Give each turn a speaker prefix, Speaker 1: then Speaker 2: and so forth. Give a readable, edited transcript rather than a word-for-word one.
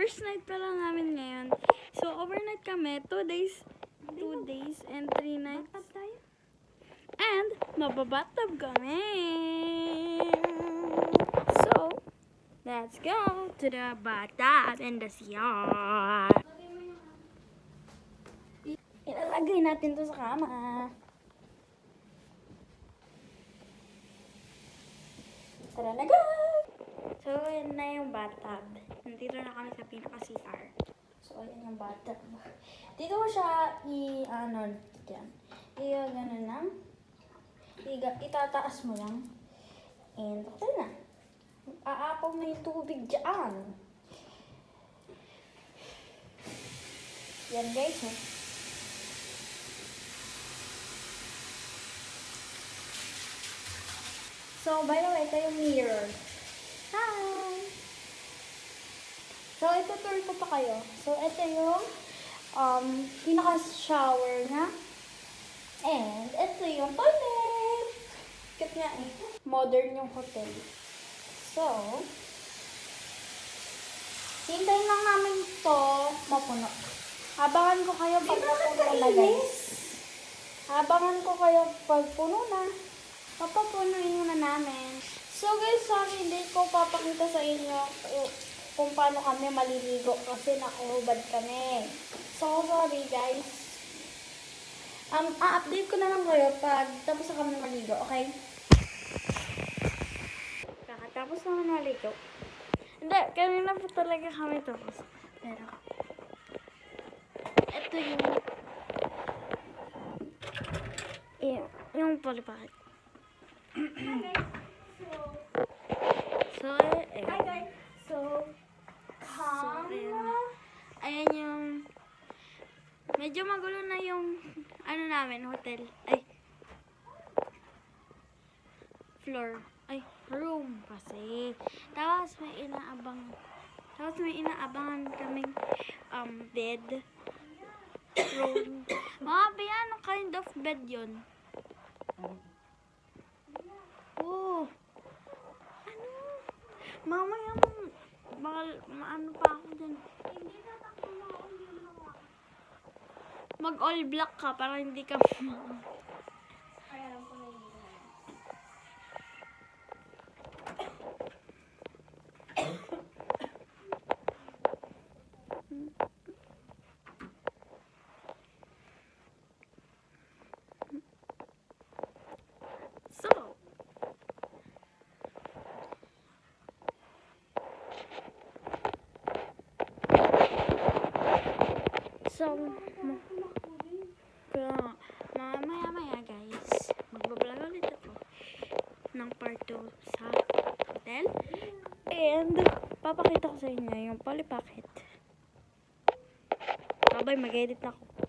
Speaker 1: first night pa lang namin ngayon. So, overnight kami. 2 days and 3 nights. And, mababathtub kami. So, let's go to the bathtub in the CR. Ilalagay natin to sa kama. Tara na, guys! So, yan na yung bathtub. Nandito na kami sa pinaka-CR. So, ayan yung bathtub. Dito mo siya dyan. Ganun lang. Itataas mo lang. And, okay na. Aapaw na yung tubig dyan. Yan, guys, oh. So, by the way, ito yung mirror. Hi! So, ito tour ko pa kayo. So, ito yung pinaka-shower na. And, ito yung toilet. Kat nga eh. Modern yung hotel. So, hintayin lang namin ito mapuno. Abangan ko kayo pag napuno na, guys. Abangan ko kayo pag puno na. Papapunuin muna namin. So guys, sorry, hindi ko papakita sa inyo kung paano kami maliligo kasi nakahubad kami. So sorry guys. A-update ko na lang kayo pag tapos na kami maligo, okay? Kakatapos na maligo. Hindi, kanina pa talaga kami tapos. Pero, ito yung palipad. Hi guys. So, ayan yung medyo magulo na yung namin, hotel. Floor. Room kasi. Tapos may inaabangan kaming bed. Room. Ano kind of bed yun? Oh. Mamaya maano pa ako dyan. Mag all black ka para hindi ka So, mamaya guys, magbablog ulit ako ng part 2 sa hotel. And, papakita ko sa inyo yung poly pocket. Babay, mag-edit na ako.